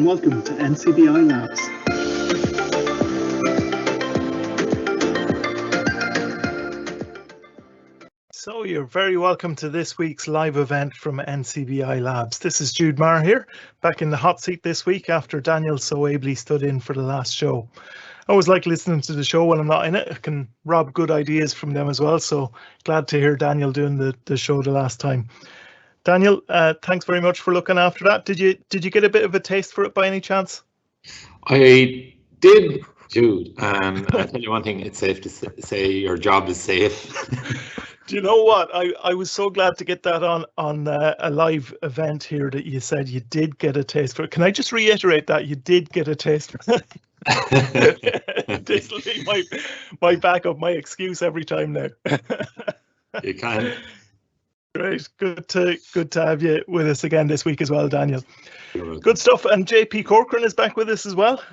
and welcome to NCBI Labs. So you're very welcome to this week's live event from NCBI Labs. This is Jude Marr here, back in the hot seat this week after Daniel so ably stood in for the last show. I always like listening to the show when I'm not in it. I can rob good ideas from them as well, so glad to hear Daniel doing the show the last time. Daniel, thanks very much for looking after that. Did you get a bit of a taste for it by any chance? I did, Jude, and I tell you one thing, it's safe to say your job is safe. Do you know what? I was so glad to get that on a live event here that you said you did get a taste for it. Can I just reiterate that you did get a taste for it? This will be my backup, my excuse every time now. You can. Great, good to have you with us again this week as well, Daniel. Good stuff. And JP Corcoran is back with us as well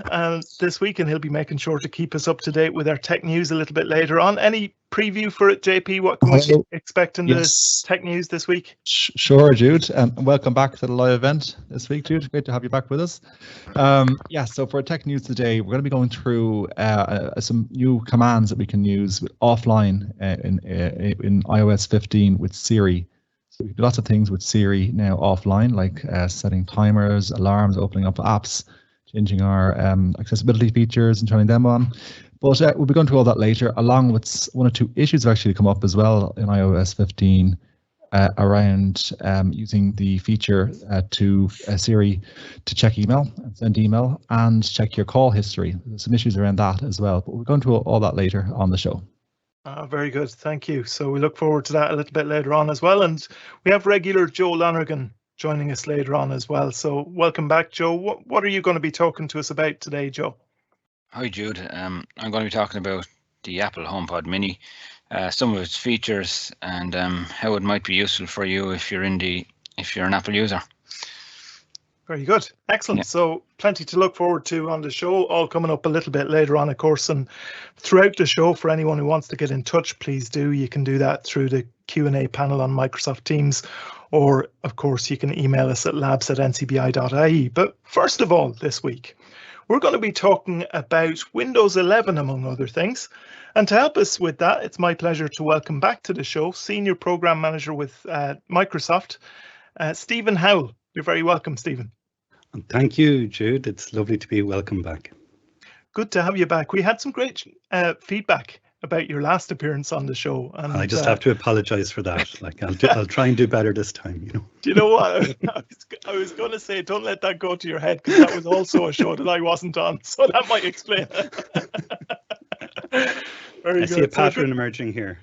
this week, and he'll be making sure to keep us up to date with our tech news a little bit later on. Any preview for it, JP? What can we expect in the tech news this week? Sure, Jude, and welcome back to the live event this week, Jude. Great to have you back with us. So for tech news today, we're going to be going through some new commands that we can use offline in iOS 15 with Siri. So we can do lots of things with Siri now offline, like setting timers, alarms, opening up apps, changing our accessibility features and turning them on. But we'll be going through all that later, along with one or two issues that actually come up as well in iOS 15 around using the feature to Siri to check email and send email and check your call history. There's some issues around that as well, but we're going to all that later on the show. Very good, thank you. So we look forward to that a little bit later on as well. And we have regular Joe Lonergan joining us later on as well. So welcome back, Joe. What are you going to be talking to us about today, Joe? Hi, Jude. I'm going to be talking about the Apple HomePod Mini, some of its features, and how it might be useful for you if you're an Apple user. Very good. Excellent. Yeah. So plenty to look forward to on the show, all coming up a little bit later on, of course. And throughout the show, for anyone who wants to get in touch, please do. You can do that through the Q&A panel on Microsoft Teams, or of course, you can email us at labs@ncbi.ie. But first of all, this week, we're going to be talking about Windows 11, among other things. And to help us with that, it's my pleasure to welcome back to the show Senior Program Manager with Microsoft, Stephen Howell. You're very welcome, Stephen. Thank you, Jude. It's lovely to be welcome back. Good to have you back. We had some great feedback about your last appearance on the show, and I just have to apologize for that. Like I'll try and do better this time. You know. Do you know what I was going to say? Don't let that go to your head, because that was also a show that I wasn't on, so that might explain it. I see a pattern emerging here.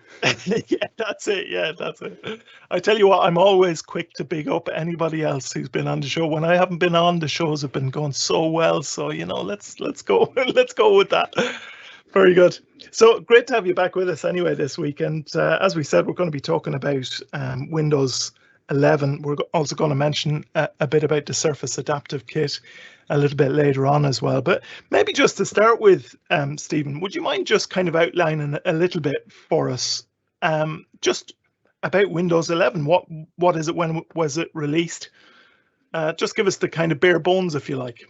Yeah, that's it. Yeah, that's it. I tell you what, I'm always quick to big up anybody else who's been on the show. When I haven't been on, the shows have been going so well. So let's go with that. Very good. So great to have you back with us anyway this week. And as we said, we're going to be talking about Windows 11. We're also going to mention a bit about the Surface Adaptive Kit a little bit later on as well. But maybe just to start with, Stephen, would you mind just kind of outlining a little bit for us just about Windows 11? What is it? When was it released? Just give us the kind of bare bones, if you like.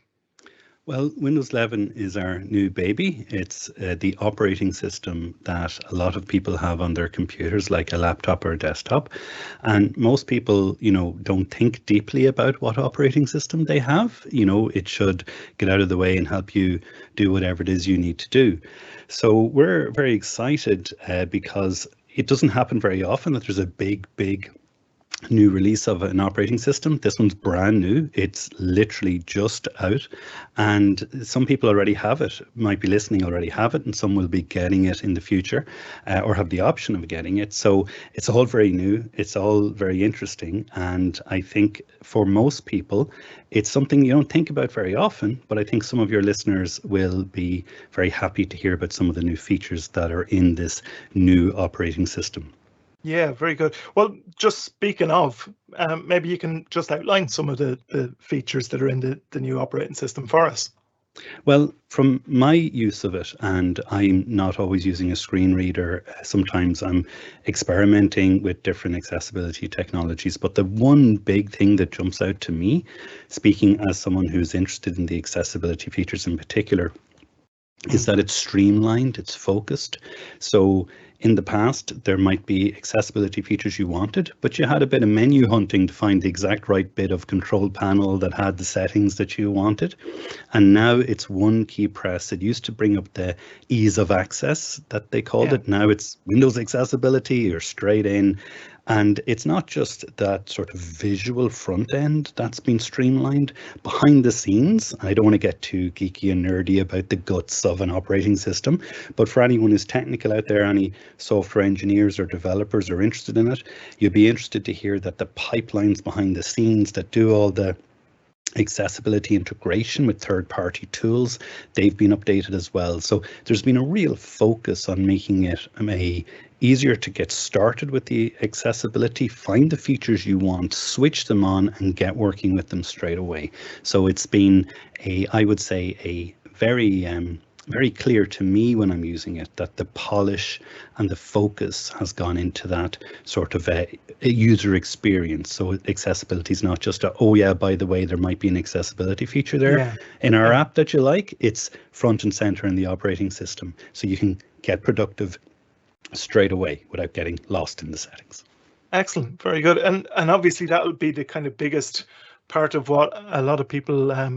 Well, Windows 11 is our new baby. It's the operating system that a lot of people have on their computers, like a laptop or a desktop. And most people, don't think deeply about what operating system they have. It should get out of the way and help you do whatever it is you need to do. So we're very excited because it doesn't happen very often that there's a big new release of an operating system. This one's brand new. It's literally just out, and some people already have it, might be listening, already have it, and some will be getting it in the future or have the option of getting it. So it's all very new. It's all very interesting. And I think for most people, it's something you don't think about very often, but I think some of your listeners will be very happy to hear about some of the new features that are in this new operating system. Yeah, very good. Well, just speaking of, maybe you can just outline some of the features that are in the new operating system for us. Well, from my use of it, and I'm not always using a screen reader, sometimes I'm experimenting with different accessibility technologies. But the one big thing that jumps out to me, speaking as someone who's interested in the accessibility features in particular, is that it's streamlined, it's focused. So in the past, there might be accessibility features you wanted, but you had a bit of menu hunting to find the exact right bit of control panel that had the settings that you wanted. And now it's one key press. It used to bring up the ease of access that they called it. Now it's Windows accessibility, you're straight in. And it's not just that sort of visual front end that's been streamlined. Behind the scenes, I don't want to get too geeky and nerdy about the guts of an operating system, but for anyone who's technical out there, any software engineers or developers are interested in it, you'll be interested to hear that the pipelines behind the scenes that do all the accessibility integration with third-party tools, they've been updated as well. So there's been a real focus on making it easier to get started with the accessibility, find the features you want, switch them on and get working with them straight away. So it's been I would say a very clear to me when I'm using it that the polish and the focus has gone into that sort of a user experience. So accessibility is not just oh yeah, by the way, there might be an accessibility feature there in our app that you like. It's front and center in the operating system. So you can get productive straight away without getting lost in the settings. Excellent, very good. And obviously that will be the kind of biggest part of what a lot of people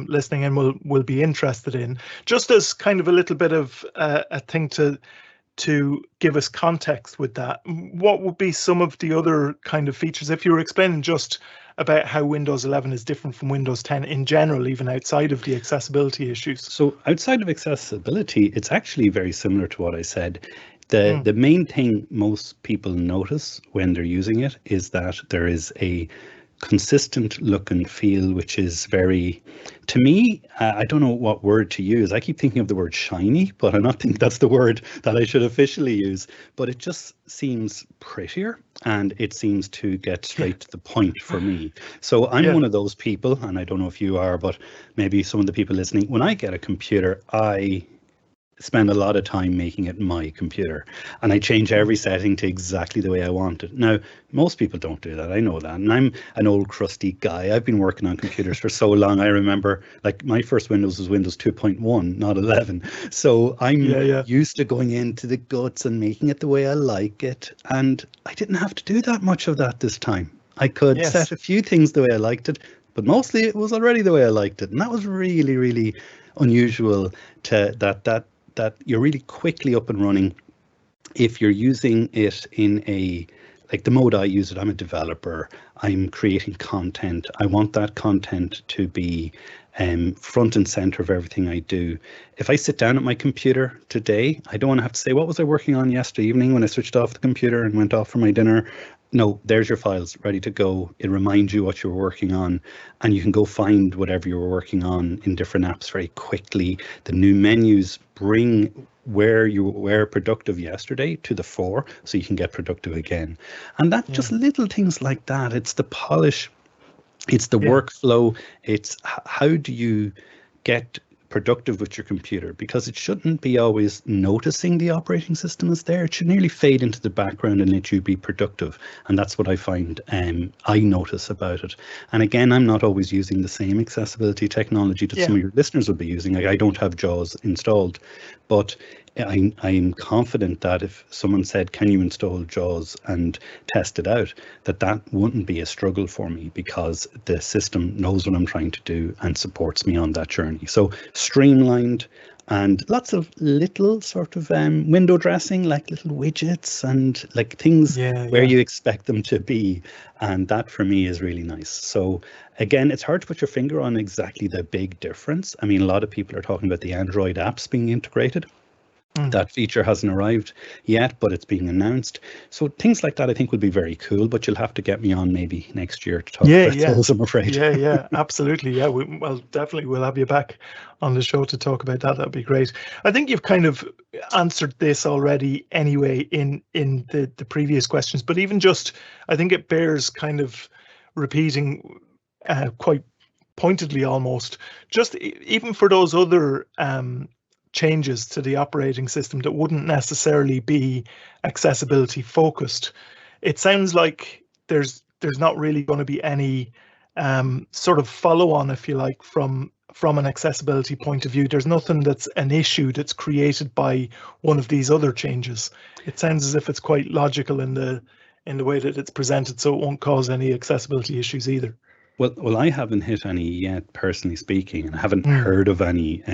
listening in will be interested in. Just as kind of a little bit of a thing to give us context with that, what would be some of the other kind of features, if you were explaining just about how Windows 11 is different from Windows 10 in general, even outside of the accessibility issues? So outside of accessibility, it's actually very similar to what I said. The main thing most people notice when they're using it is that there is a consistent look and feel, which is very, to me, I don't know what word to use. I keep thinking of the word shiny, but I don't think that's the word that I should officially use. But it just seems prettier and it seems to get straight to the point for me. So I'm one of those people, and I don't know if you are, but maybe some of the people listening, when I get a computer, I spend a lot of time making it my computer and I change every setting to exactly the way I want it. Now, most people don't do that. I know that. And I'm an old crusty guy. I've been working on computers for so long. I remember like my first Windows was Windows 2.1, not 11. So I'm used to going into the guts and making it the way I like it. And I didn't have to do that much of that this time. I could set a few things the way I liked it, but mostly it was already the way I liked it. And that was really, really unusual to that you're really quickly up and running if you're using it in like the mode I use it. I'm a developer, I'm creating content. I want that content to be front and center of everything I do. If I sit down at my computer today, I don't want to have to say, what was I working on yesterday evening when I switched off the computer and went off for my dinner? No, there's your files ready to go. It reminds you what you were working on, and you can go find whatever you were working on in different apps very quickly. The new menus bring where you were productive yesterday to the fore, so you can get productive again. And that's just little things like that. It's the polish, it's the workflow, it's how do you get productive with your computer, because it shouldn't be always noticing the operating system is there. It should nearly fade into the background and let you be productive. And that's what I find I notice about it. And again, I'm not always using the same accessibility technology that some of your listeners will be using. Like I don't have JAWS installed, but I'm confident that if someone said, can you install JAWS and test it out, that wouldn't be a struggle for me, because the system knows what I'm trying to do and supports me on that journey. So streamlined and lots of little sort of window dressing, like little widgets and like things where you expect them to be. And that for me is really nice. So again, it's hard to put your finger on exactly the big difference. I mean, a lot of people are talking about the Android apps being integrated. That feature hasn't arrived yet, but it's being announced. So things like that I think would be very cool, but you'll have to get me on maybe next year to talk about those, I'm afraid. Yeah, absolutely. Yeah, well, definitely we'll have you back on the show to talk about that. That'd be great. I think you've kind of answered this already anyway in the previous questions, but even just, I think it bears kind of repeating quite pointedly almost, just even for those other changes to the operating system that wouldn't necessarily be accessibility focused. It sounds like there's not really going to be any sort of follow on, if you like, from an accessibility point of view. There's nothing that's an issue that's created by one of these other changes. It sounds as if it's quite logical in the way that it's presented, so it won't cause any accessibility issues either. Well, I haven't hit any yet, personally speaking, and I haven't heard of any.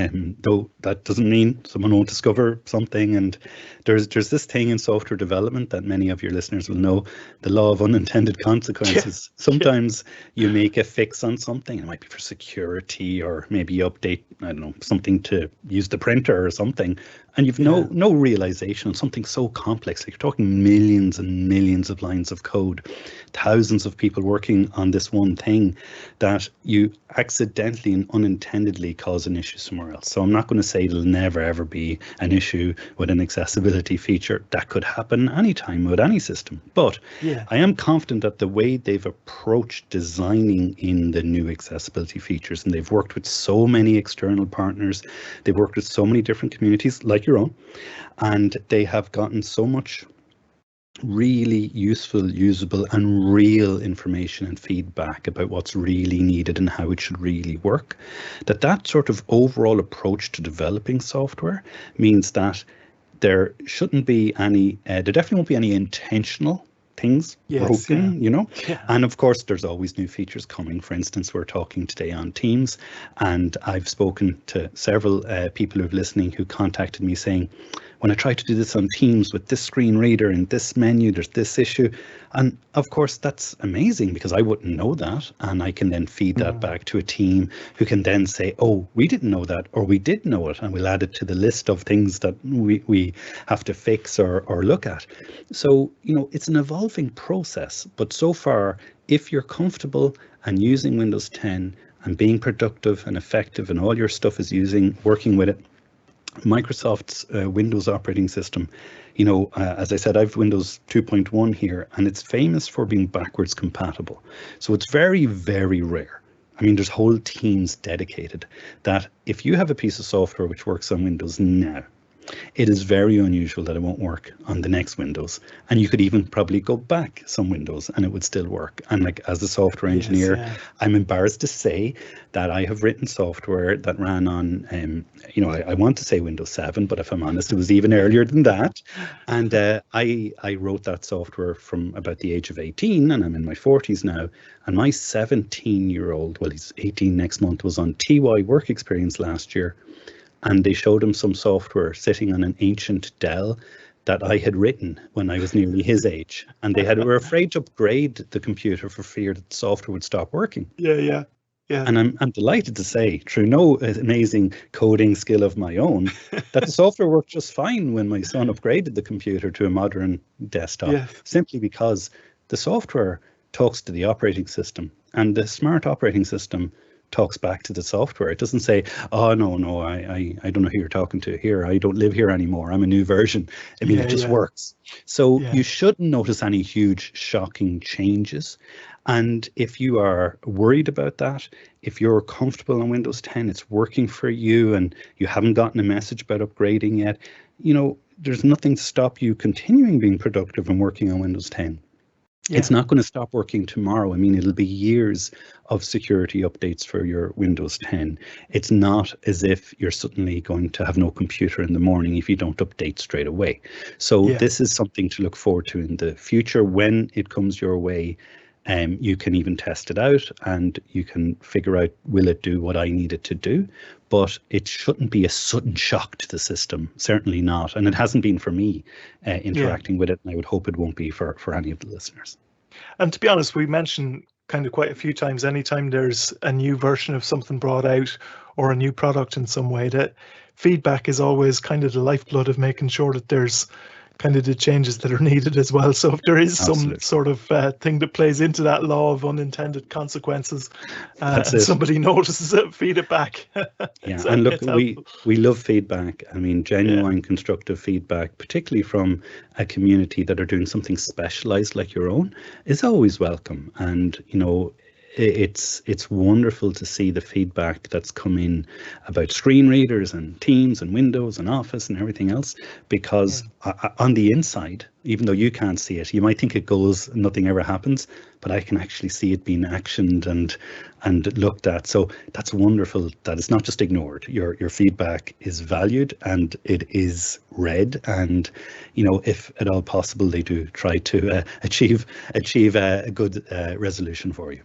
Though that doesn't mean someone won't discover something. And there's this thing in software development that many of your listeners will know, the law of unintended consequences. Yeah. Sometimes you make a fix on something. It might be for security, or maybe you update, I don't know, something to use the printer or something, and you've no realization on something so complex. Like, you're talking millions and millions of lines of code, thousands of people working on this one thing, that you accidentally and unintendedly cause an issue somewhere else. So I'm not going to say it'll never ever be an issue with an accessibility feature. That could happen anytime with any system. But I am confident that the way they've approached designing in the new accessibility features, and they've worked with so many external partners, they've worked with so many different communities like your own, and they have gotten so much really useful, usable and real information and feedback about what's really needed and how it should really work, that sort of overall approach to developing software means that there shouldn't be any, there definitely won't be any intentional things broken, you know. And of course there's always new features coming. For instance, we're talking today on Teams, and I've spoken to several people who are listening who contacted me saying, when I try to do this on Teams with this screen reader and this menu, there's this issue. And of course that's amazing, because I wouldn't know that, and I can then feed that back to a team who can then say, oh, we didn't know that, or we did know it, and we'll add it to the list of things that we have to fix or look at. So, you know, it's an evolving process, but so far, if you're comfortable and using Windows 10 and being productive and effective, and all your stuff is working with it, Microsoft's Windows operating system, you know, as I said, I've Windows 2.1 here, and it's famous for being backwards compatible. So it's very, very rare. I mean, there's whole teams dedicated that if you have a piece of software which works on Windows now, it is very unusual that it won't work on the next Windows, and you could even probably go back some Windows and it would still work. And like, as a software engineer, I'm embarrassed to say that I have written software that ran on, you know, I want to say Windows 7, but if I'm honest, it was even earlier than that. And I wrote that software from about the age of 18, and I'm in my 40s now. And my 17-year-old, well, he's 18 next month, was on TY work experience last year. And they showed him some software sitting on an ancient Dell that I had written when I was nearly his age. And they were afraid to upgrade the computer for fear that the software would stop working. Yeah. And I'm delighted to say, through no amazing coding skill of my own, that the software worked just fine when my son upgraded the computer to a modern desktop, simply because the software talks to the operating system, and the smart operating system talks back to the software. It doesn't say, oh, no, I don't know who you're talking to here. I don't live here anymore. I'm a new version. I mean, it just works. So you shouldn't notice any huge shocking changes. And if you are worried about that, if you're comfortable on Windows 10, it's working for you, and you haven't gotten a message about upgrading yet, you know, there's nothing to stop you continuing being productive and working on Windows 10. It's not going to stop working tomorrow. I mean, it'll be years of security updates for your Windows 10. It's not as if you're suddenly going to have no computer in the morning if you don't update straight away. So this is something to look forward to in the future. When it comes your way, you can even test it out, and you can figure out, will it do what I need it to do? But it shouldn't be a sudden shock to the system, certainly not. And it hasn't been for me interacting with it, and I would hope it won't be for any of the listeners. And to be honest, we mentioned kind of quite a few times, anytime there's a new version of something brought out or a new product in some way, that feedback is always kind of the lifeblood of making sure that there's kind of the changes that are needed as well. So if there is some sort of thing that plays into that law of unintended consequences, and somebody notices it, feed it back. And look, we love feedback. I mean, genuine constructive feedback, particularly from a community that are doing something specialized like your own, is always welcome. And, you know, it's wonderful to see the feedback that's come in about screen readers and Teams and Windows and Office and everything else, because on the inside, even though you can't see it, you might think it goes and nothing ever happens, but I can actually see it being actioned and looked at. So that's wonderful that it's not just ignored. Your feedback is valued and it is read, and if at all possible, they do try to achieve a good resolution for you.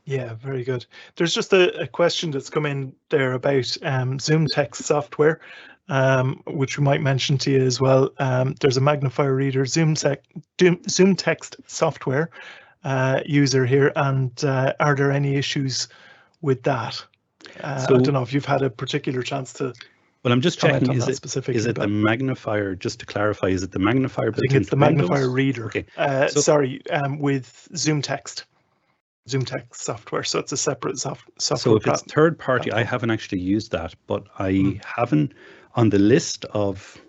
Yeah, very good. There's just a question that's come in there about Zoom text software, which we might mention to you as well. There's a magnifier reader, Zoom text software user here, and are there any issues with that? I don't know if you've had a particular chance to. Well, I'm just checking. Is it the magnifier? Just to clarify, is it the magnifier? I think it's the magnifier Windows? reader. Okay. With Zoom text software. So it's a separate software. So if it's third party, I haven't actually used that, but I haven't on the list of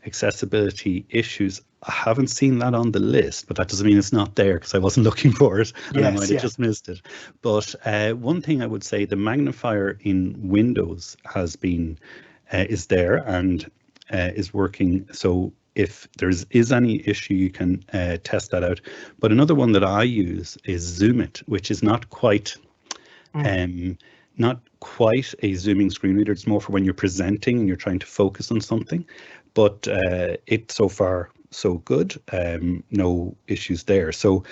accessibility issues. I haven't seen that on the list, but that doesn't mean it's not there, because I wasn't looking for it and I might have just missed it. But one thing I would say, the magnifier in Windows is there and is working. So if there is any issue, you can test that out. But another one that I use is Zoom It, which is not quite a zooming screen reader. It's more for when you're presenting and you're trying to focus on something. But it's so far so good. No issues there. So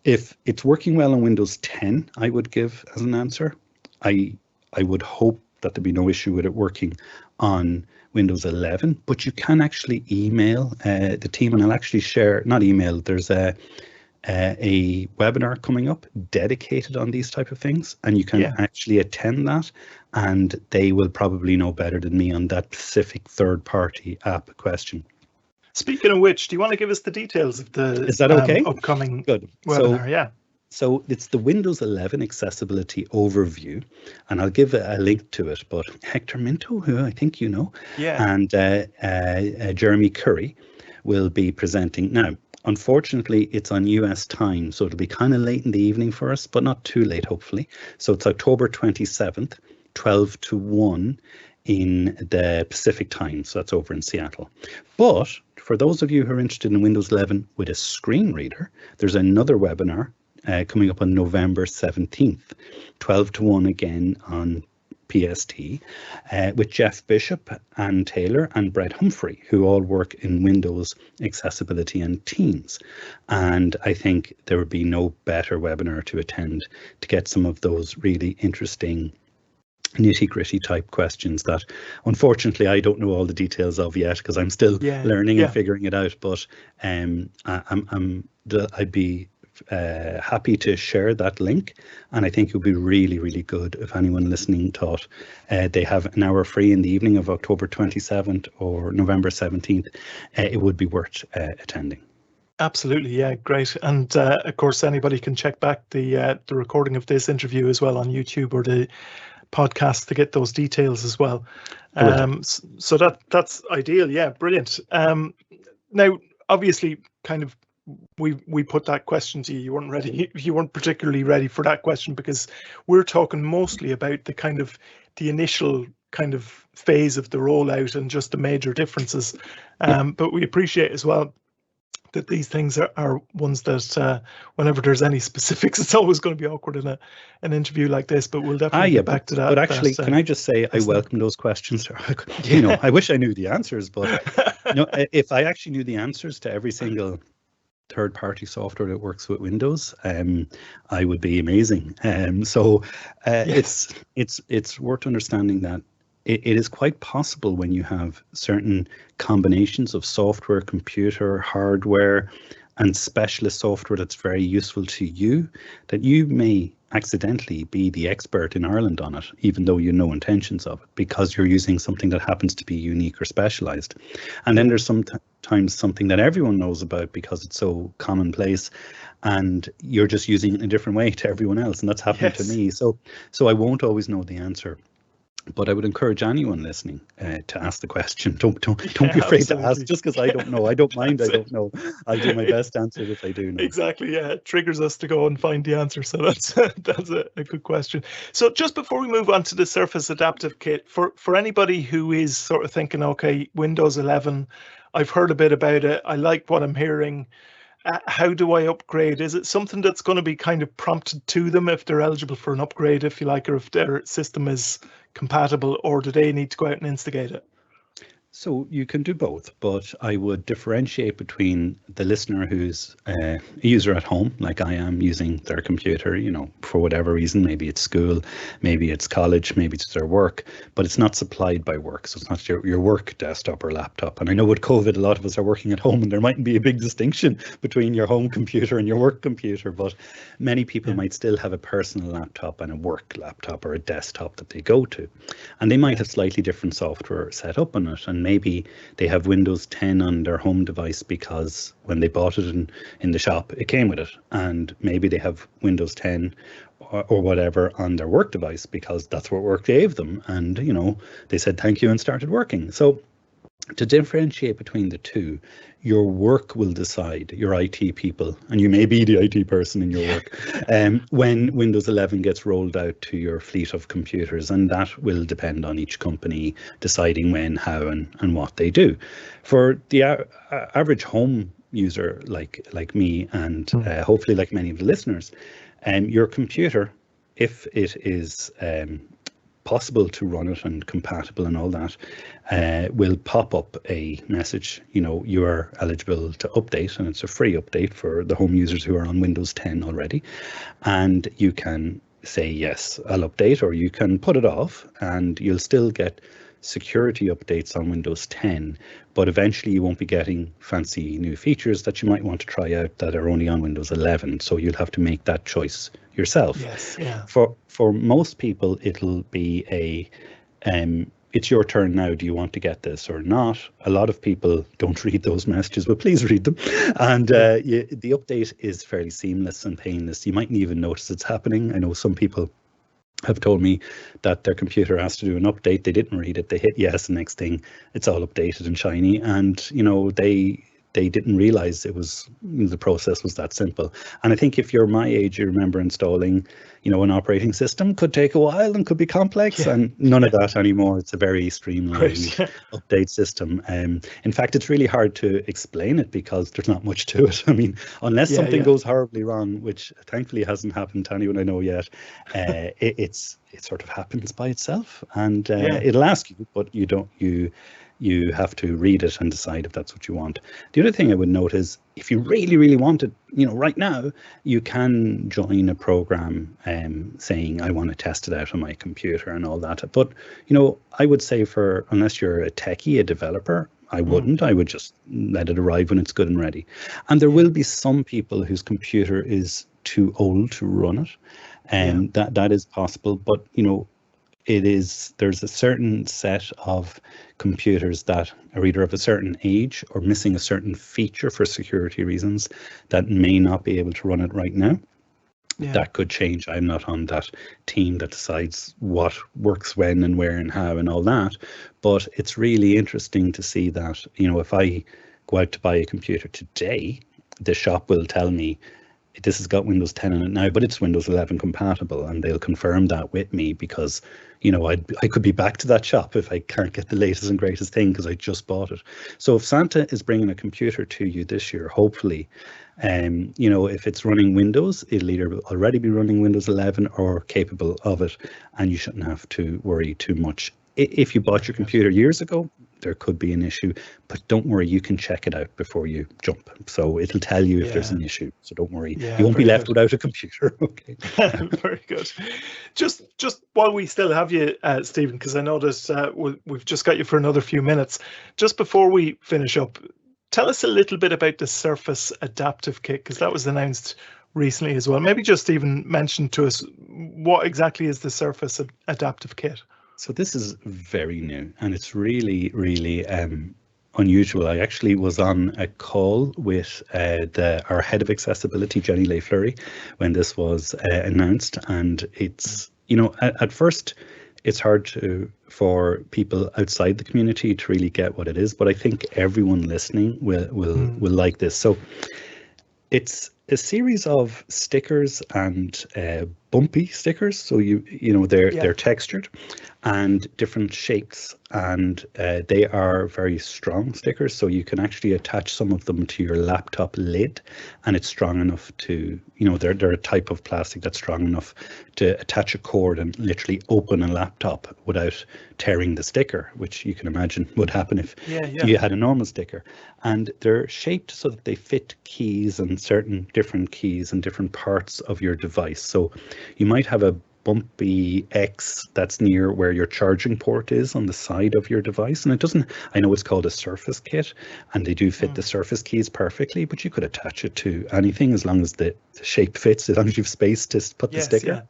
if it's working well on Windows 10, I would give as an answer. I would hope that there'd be no issue with it working on Windows 11, but you can actually email the team, and I'll actually share, not email, there's a webinar coming up dedicated on these type of things, and you can actually attend that, and they will probably know better than me on that specific third-party app question. Speaking of which, do you want to give us the details of the upcoming webinar? So it's the Windows 11 accessibility overview, and I'll give a link to it. But Hector Minto, who I think you know, and Jeremy Curry will be presenting. Now, unfortunately, it's on US time, so it'll be kind of late in the evening for us, but not too late, hopefully. So it's October 27th, 12 to 1 in the Pacific time. So that's over in Seattle. But for those of you who are interested in Windows 11 with a screen reader, there's another webinar coming up on November 17th, 12 to 1 again on PST, with Jeff Bishop, Ann Taylor and Brett Humphrey, who all work in Windows accessibility and Teams. And I think there would be no better webinar to attend to get some of those really interesting nitty-gritty type questions that unfortunately I don't know all the details of yet, because I'm still learning and figuring it out. But I'd be happy to share that link, and I think it would be really, really good if anyone listening thought they have an hour free in the evening of October 27th or November 17th. It would be worth attending. Absolutely, yeah, great. And of course, anybody can check back the recording of this interview as well on YouTube or the podcast to get those details as well. So that's ideal. Yeah, brilliant. Now, obviously, kind of we put that question to you. You weren't ready. You weren't particularly ready for that question, because we're talking mostly about the initial kind of phase of the rollout and just the major differences. But we appreciate as well that these things are ones that whenever there's any specifics, it's always going to be awkward in an interview like this, but we'll definitely get back to that. But actually, can I just say, I welcome those questions. I wish I knew the answers, but if I actually knew the answers to every single third-party software that works with Windows, I would be amazing. It's worth understanding that it is quite possible when you have certain combinations of software, computer, hardware, and specialist software that's very useful to you, that you may accidentally be the expert in Ireland on it, even though you have no intentions of it, because you're using something that happens to be unique or specialized. And then there's sometimes something that everyone knows about because it's so commonplace, and you're just using it in a different way to everyone else. And that's happened to me. So I won't always know the answer. But I would encourage anyone listening to ask the question. Don't be Yeah, afraid to absolutely. ask just because I don't know. I don't mind. I That's it. don't know. I'll do my best to answer it if I do know. Exactly, yeah. It triggers us to go and find the answer. So that's a good question. So just before we move on to the Surface Adaptive Kit, for anybody who is sort of thinking, okay, Windows 11, I've heard a bit about it, I like what I'm hearing. How do I upgrade? Is it something that's going to be kind of prompted to them if they're eligible for an upgrade, if you like, or if their system is compatible, or do they need to go out and instigate it? So you can do both, but I would differentiate between the listener who's a user at home, like I am, using their computer, for whatever reason. Maybe it's school, maybe it's college, maybe it's their work, but it's not supplied by work. So it's not your work desktop or laptop. And I know with COVID, a lot of us are working at home and there mightn't be a big distinction between your home computer and your work computer, but many people might still have a personal laptop and a work laptop or a desktop that they go to. And they might have slightly different software set up on it. And maybe they have Windows 10 on their home device because when they bought it in the shop, it came with it. And maybe they have Windows 10 or whatever on their work device because that's what work gave them. And, they said thank you and started working. So to differentiate between the two, your work will decide, your IT people, and you may be the IT person in your work, when Windows 11 gets rolled out to your fleet of computers, and that will depend on each company deciding when, how, and what they do. For the average home user like me, and hopefully like many of the listeners, your computer, if it is possible to run it and compatible and all that, will pop up a message, you are eligible to update, and it's a free update for the home users who are on Windows 10 already. And you can say, yes, I'll update, or you can put it off and you'll still get security updates on Windows 10, but eventually you won't be getting fancy new features that you might want to try out that are only on Windows 11. So you'll have to make that choice yourself. Yes, yeah. For most people, it'll be it's your turn now. Do you want to get this or not? A lot of people don't read those messages, but please read them. And the update is fairly seamless and painless. You mightn't even notice it's happening. I know some people have told me that their computer has to do an update. They didn't read it. They hit yes, the next thing it's all updated and shiny. And they didn't realize the process was that simple. And I think if you're my age, you remember installing, an operating system could take a while and could be complex, and none of that anymore. It's a very streamlined update system. In fact, it's really hard to explain it because there's not much to it. I mean, unless something goes horribly wrong, which thankfully hasn't happened to anyone I know yet, it sort of happens by itself, and it'll ask you, but you have to read it and decide if that's what you want. The other thing I would note is if you really, really want it, right now, you can join a program saying, I want to test it out on my computer and all that. But, I would say unless you're a techie, a developer, I wouldn't. I would just let it arrive when it's good and ready. And there will be some people whose computer is too old to run it. And that is possible. But, there's a certain set of computers that are either of a certain age or missing a certain feature for security reasons that may not be able to run it right now. That could change. I'm not on that team that decides what works when and where and how and all that. But it's really interesting to see that, if I go out to buy a computer today, the shop will tell me, this has got Windows 10 in it now, but it's Windows 11 compatible, and they'll confirm that with me because, I could be back to that shop if I can't get the latest and greatest thing because I just bought it. So if Santa is bringing a computer to you this year, hopefully, if it's running Windows, it'll either already be running Windows 11 or capable of it, and you shouldn't have to worry too much. If you bought your computer years ago, there could be an issue, but don't worry, you can check it out before you jump. So it'll tell you if there's an issue. So don't worry, you won't be left without a computer. Okay. Very good. Just while we still have you, Stephen, because I noticed we've just got you for another few minutes. Just before we finish up, tell us a little bit about the Surface Adaptive Kit, because that was announced recently as well. Maybe just even mention to us what exactly is the Surface Adaptive Kit. So this is very new, and it's really, really unusual. I actually was on a call with our head of accessibility, Jenny Leigh-Fleury, when this was announced, and it's, at first it's hard for people outside the community to really get what it is, but I think everyone listening will like this. So it's a series of stickers and bumpy stickers. So they're textured and different shapes, and they are very strong stickers. So you can actually attach some of them to your laptop lid, and it's strong enough to, they're a type of plastic that's strong enough to attach a cord and literally open a laptop without tearing the sticker, which you can imagine would happen if you had a normal sticker. And they're shaped so that they fit keys and certain different keys and different parts of your device. So you might have a bumpy X that's near where your charging port is on the side of your device, and it doesn't, I know it's called a Surface Kit, and they do fit the Surface keys perfectly, but you could attach it to anything as long as the shape fits, as long as you've space to put the sticker.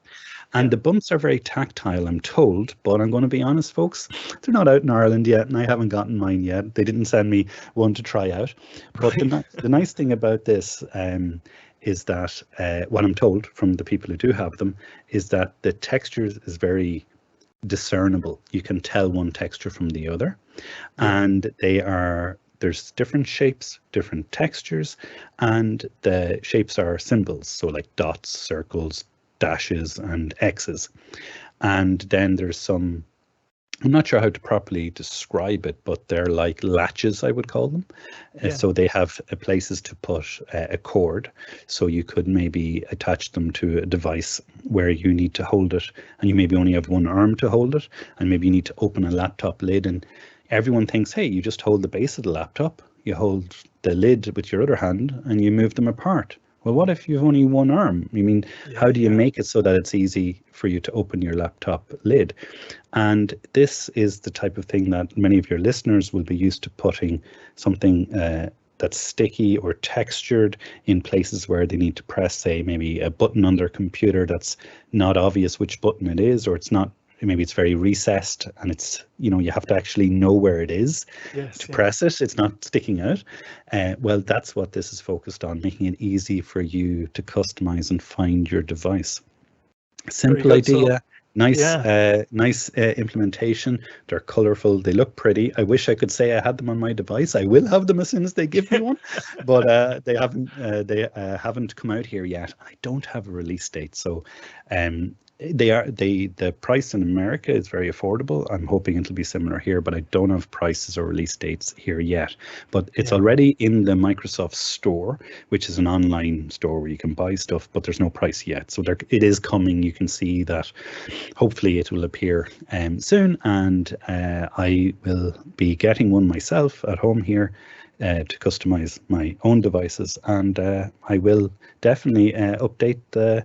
And the bumps are very tactile, I'm told, but I'm going to be honest, folks, they're not out in Ireland yet, and I haven't gotten mine yet. They didn't send me one to try out. But the nice thing about this is that what I'm told from the people who do have them is that the texture is very discernible. You can tell one texture from the other, and there's different shapes, different textures, and the shapes are symbols, so like dots, circles, dashes, and X's. And then there's some, I'm not sure how to properly describe it, but they're like latches, I would call them. So they have places to put a cord. So you could maybe attach them to a device where you need to hold it, and you maybe only have one arm to hold it, and maybe you need to open a laptop lid. And everyone thinks, hey, you just hold the base of the laptop, you hold the lid with your other hand, and you move them apart. Well, what if you've only one arm? I mean, how do you make it so that it's easy for you to open your laptop lid? And this is the type of thing that many of your listeners will be used to putting something that's sticky or textured in places where they need to press, say, maybe a button on their computer that's not obvious which button it is, or it's not, maybe it's very recessed and it's, you have to actually know where it is to press it. It's not sticking out. Well, that's what this is focused on, making it easy for you to customize and find your device. Simple idea. So, nice implementation. They're colorful. They look pretty. I wish I could say I had them on my device. I will have them as soon as they give me one, but they haven't come out here yet. I don't have a release date, so the price in America is very affordable. I'm hoping it'll be similar here, but I don't have prices or release dates here yet. But it's already in the Microsoft Store, which is an online store where you can buy stuff, but there's no price yet. So it is coming. You can see that hopefully it will appear soon, and I will be getting one myself at home here to customize my own devices, and I will definitely update the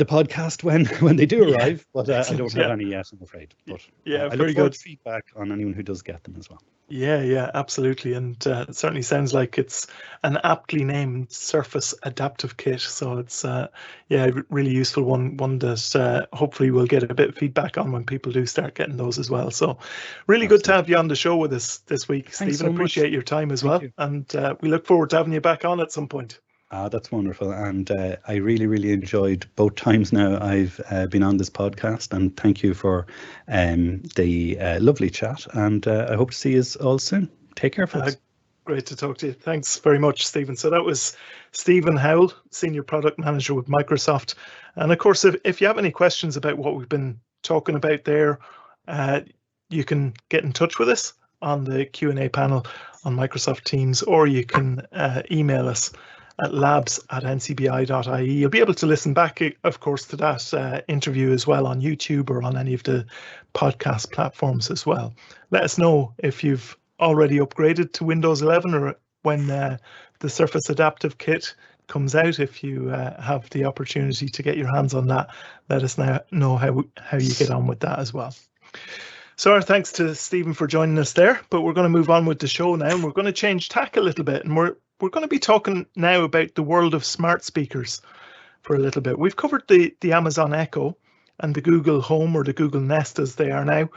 podcast when they do arrive, but I don't have any yet, I'm afraid. But I look forward to feedback on anyone who does get them as well. Yeah, absolutely. And it certainly sounds like it's an aptly named Surface Adaptive Kit. So it's really useful one that hopefully we'll get a bit of feedback on when people do start getting those as well. So really good to have you on the show with us this week, Thanks Stephen. so Appreciate your time as well. And we look forward to having you back on at some point. That's wonderful, and I really, really enjoyed both times now I've been on this podcast, and thank you for the lovely chat, and I hope to see you all soon. Take care, folks. Great to talk to you. Thanks very much, Stephen. So that was Stephen Howell, Senior Product Manager with Microsoft. And of course, if you have any questions about what we've been talking about there, you can get in touch with us on the Q&A panel on Microsoft Teams, or you can email us at labs@ncbi.ie. You'll be able to listen back, of course, to that interview as well on YouTube or on any of the podcast platforms as well. Let us know if you've already upgraded to Windows 11 or when the Surface Adaptive Kit comes out. If you have the opportunity to get your hands on that, let us know how you get on with that as well. So our thanks to Stephen for joining us there, but we're going to move on with the show now, and we're going to change tack a little bit, and we're going to be talking now about the world of smart speakers for a little bit. We've covered the Amazon Echo and the Google Home, or the Google Nest as they are now,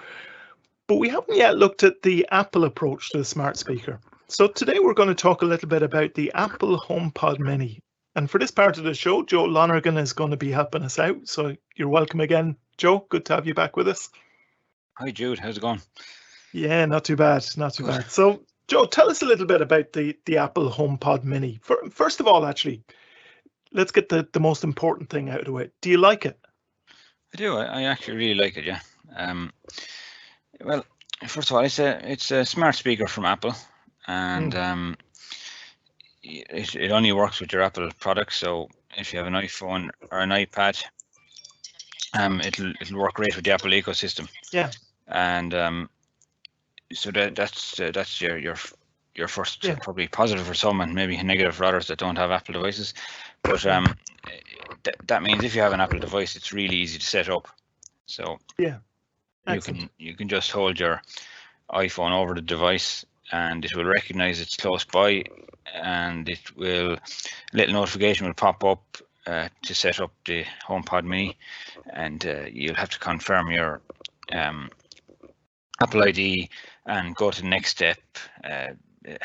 but we haven't yet looked at the Apple approach to the smart speaker. So today we're going to talk a little bit about the Apple HomePod Mini. And for this part of the show, Joe Lonergan is going to be helping us out. So you're welcome again, Joe. Good to have you back with us. Hi, Jude. How's it going? Yeah, not too bad. Not too bad. So, Joe, tell us a little bit about the Apple HomePod Mini. First of all, actually, let's get the most important thing out of the way. Do you like it? I do. I actually really like it. Yeah. Well, first of all, it's a smart speaker from Apple, and it only works with your Apple products. So if you have an iPhone or an iPad, it'll work great with the Apple ecosystem. Yeah. And so that's your first probably positive for some, and maybe negative for others that don't have Apple devices. But that means if you have an Apple device, it's really easy to set up. So yeah, you can just hold your iPhone over the device, and it will recognize it's close by, and a little notification will pop up to set up the HomePod Mini, and you'll have to confirm your Apple ID and go to the next step,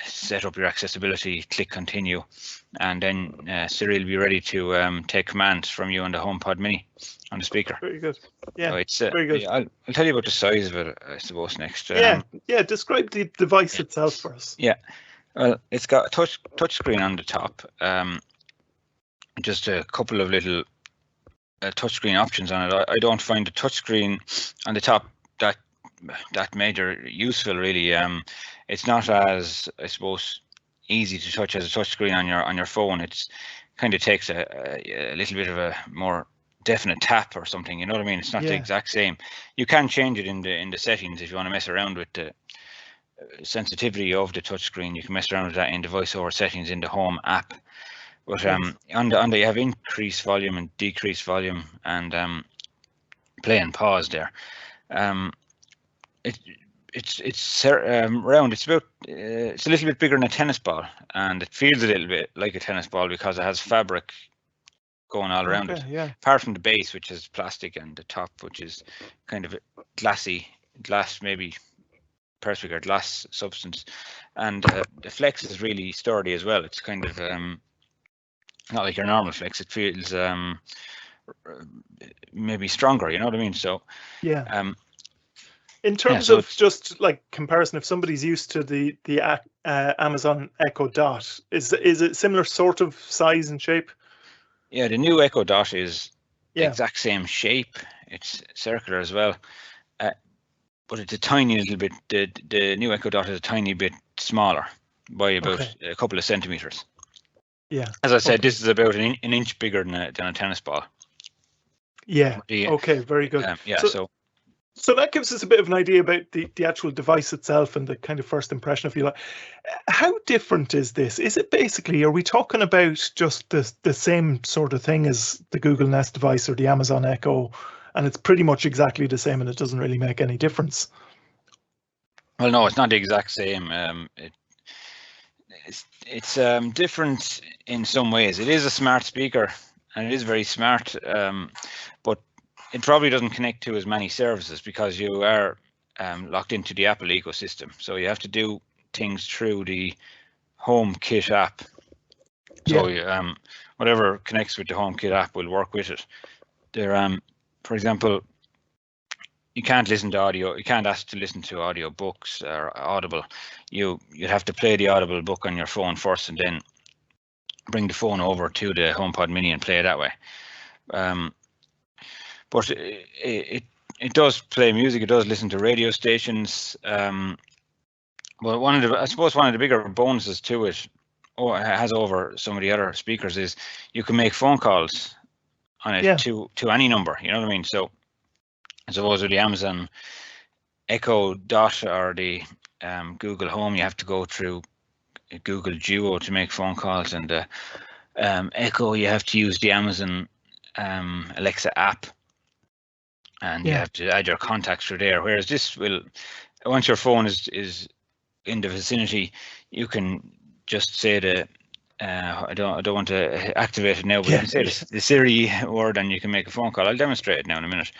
set up your accessibility, click continue, and then Siri will be ready to take commands from you on the HomePod Mini on the speaker. Very good. Yeah, so it's very good. I'll tell you about the size of it, I suppose, next. Describe the device itself for us. Yeah, well, it's got a touch screen on the top, just a couple of little touchscreen options on it. I don't find the touchscreen on the top that major useful, really. It's not as, I suppose, easy to touch as a touchscreen on your phone. It's kind of takes a little bit of a more definite tap or something. You know what I mean? It's not the exact same. You can change it in the settings if you want to mess around with the sensitivity of the touchscreen. You can mess around with that in the voiceover settings in the Home app. But on the you have increased volume and decreased volume, and play and pause there. It's round. It's about it's a little bit bigger than a tennis ball, and it feels a little bit like a tennis ball because it has fabric going all around it. Yeah. Apart from the base, which is plastic, and the top, which is kind of a glass, maybe perspex or glass substance, and the flex is really sturdy as well. It's kind of not like your normal flex. It feels maybe stronger. You know what I mean? So yeah. In terms of just like comparison, if somebody's used to the Amazon Echo Dot, is it similar sort of size and shape? Yeah, the new Echo Dot is the exact same shape. It's circular as well, but it's a tiny little bit. The new Echo Dot is a tiny bit smaller by about a couple of centimeters. Yeah. As I said, this is about an inch bigger than a tennis ball. Yeah. Okay. Very good. So that gives us a bit of an idea about the actual device itself and the kind of first impression, if you like. How different is this? Is it basically, are we talking about just the same sort of thing as the Google Nest device or the Amazon Echo, and it's pretty much exactly the same and it doesn't really make any difference? Well, no, it's not the exact same. It's different in some ways. It is a smart speaker and it is very smart, but it probably doesn't connect to as many services because you are locked into the Apple ecosystem. So you have to do things through the HomeKit app. So whatever connects with the HomeKit app will work with it. There, for example, you can't listen to audio. You can't ask to listen to audio books or Audible. You'd have to play the Audible book on your phone first, and then bring the phone over to the HomePod Mini and play it that way. But it does play music. It does listen to radio stations. But I suppose one of the bigger bonuses to it, or has over some of the other speakers, is you can make phone calls on it to any number. You know what I mean? So I suppose with the Amazon Echo Dot or the Google Home, you have to go through Google Duo to make phone calls, and the Echo, you have to use the Amazon Alexa app. And you have to add your contacts through there. Whereas this will, once your phone is in the vicinity, you can just say I don't want to activate it now, but you can say the Siri word and you can make a phone call. I'll demonstrate it now in a minute.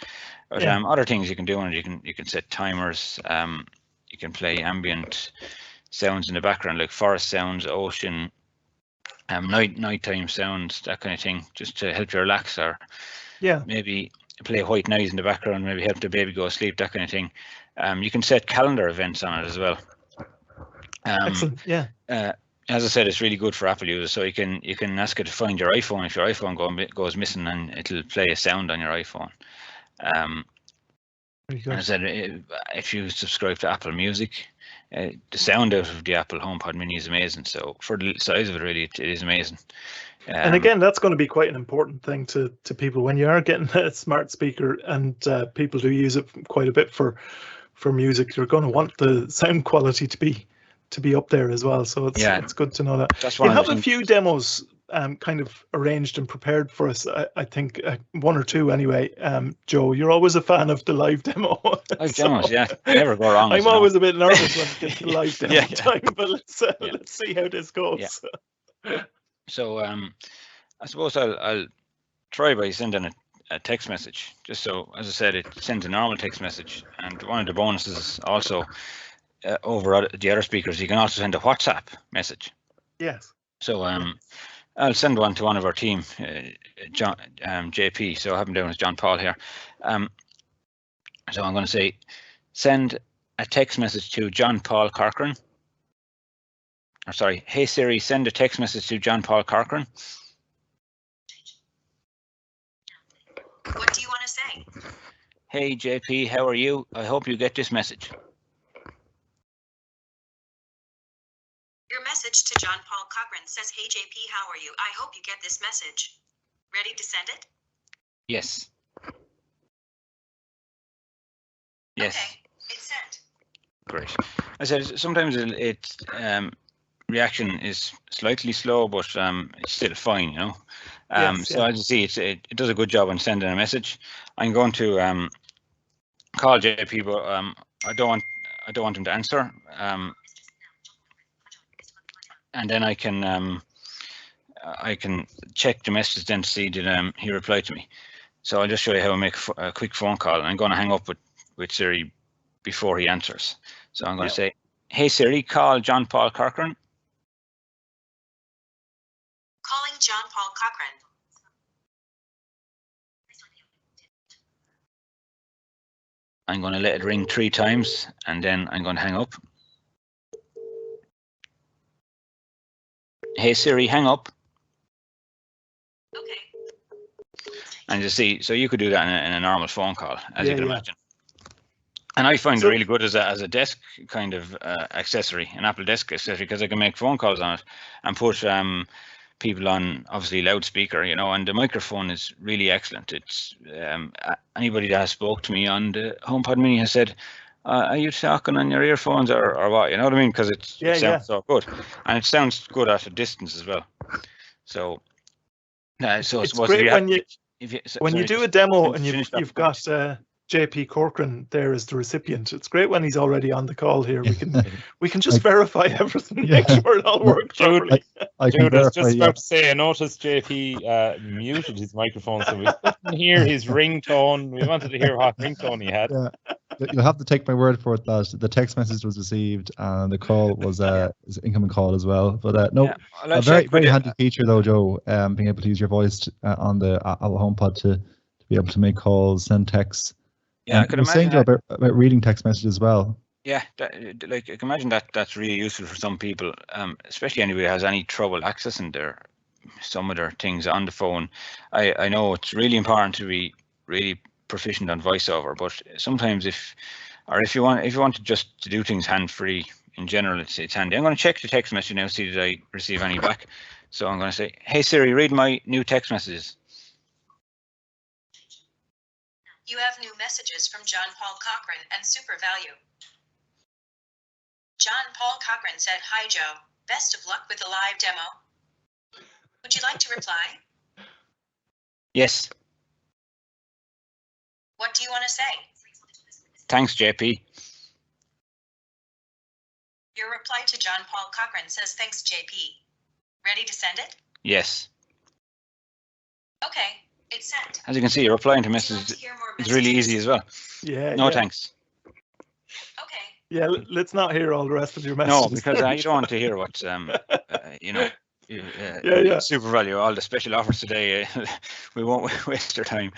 But other things you can do on it, you can set timers. You can play ambient sounds in the background, like forest sounds, ocean, nighttime sounds, that kind of thing, just to help you relax, or Yeah. maybe play white noise in the background, maybe help the baby go to sleep, that kind of thing. You can set calendar events on it as well. Excellent. Yeah. As I said, it's really good for Apple users. So you can ask it to find your iPhone if your iPhone goes missing, and it'll play a sound on your iPhone. Very good. And I said, if you subscribe to Apple Music, the sound out of the Apple HomePod Mini is amazing. So for the size of it, really, it is amazing. And again, that's going to be quite an important thing to people when you are getting a smart speaker, and people do use it quite a bit for music. You're going to want the sound quality to be up there as well. So it's good to know that. That's you have a few demos kind of arranged and prepared for us. I think one or two anyway. Joe, you're always a fan of the live demo. Live demos, yeah, never go wrong. I'm always a bit nervous when it gets to live demo Yeah. time, but let's see how this goes. Yeah. So I suppose I'll try by sending a text message. Just so, as I said, it sends a normal text message, and one of the bonuses also over the other speakers, you can also send a WhatsApp message. Yes. So I'll send one to one of our team, John, JP. So I have him down as John Paul here. So I'm going to say, send a text message to John Paul Corcoran. Or sorry, hey Siri, send a text message to John Paul Corcoran. What do you want to say? Hey JP, how are you? I hope you get this message. Your message to John Paul Cochran says, hey JP, how are you? I hope you get this message. Ready to send it? Yes. Yes. Okay, it's sent. Great. I said sometimes it reaction is slightly slow, but it's still fine, you know. So as you see, it does a good job on sending a message. I'm going to call JP, but I don't want him to answer. And then I can check the message then to see did he reply to me. So I'll just show you how I make a quick phone call. I'm going to hang up with Siri before he answers. So I'm going to say, hey Siri, call John Paul Corcoran. Calling John Paul Cochran. I'm going to let it ring 3 times, and then I'm going to hang up. Hey Siri, hang up. Okay. And you see, so you could do that in a normal phone call, as you can imagine. And I find it really good as a desk kind of accessory, an Apple desk accessory, because I can make phone calls on it and put people on obviously loudspeaker, you know, and the microphone is really excellent. It's anybody that has spoke to me on the HomePod Mini has said, are you talking on your earphones or what? You know what I mean? Because it sounds so good, and it sounds good at a distance as well. So, so it's great when you do a demo and you've got JP Corcoran there as the recipient. It's great when he's already on the call here. We can just verify everything, make sure it all works properly. Dude, I was just about to say, I noticed JP muted his microphone, so we couldn't hear his ringtone. We wanted to hear what ringtone he had. Yeah. You'll have to take my word for it that the text message was received and the call was an incoming call as well. But a very handy feature though, Joe, being able to use your voice on the Apple HomePod to be able to make calls, send texts. Yeah, I could imagine that. About reading text messages as well. Yeah, like I can imagine that's really useful for some people, especially anybody who has any trouble accessing some of their things on the phone. I know it's really important to be really proficient on VoiceOver, but sometimes if you want to just to do things hand-free in general, it's handy. I'm going to check the text message now, see did I receive any back. So I'm going to say, hey Siri, read my new text messages. You have new messages from John Paul Cochran and Super Value. John Paul Cochran said, hi Joe, best of luck with the live demo. Would you like to reply? Yes. What do you want to say? Thanks, JP. Your reply to John Paul Cochran says, thanks, JP. Ready to send it? Yes. Okay, it's sent. As you can see, replying to messages is really easy as well. Yeah. No, thanks. Okay. Yeah, let's not hear all the rest of your messages. No, because you don't want to hear what, you know, Super value, all the special offers today. We won't waste your time.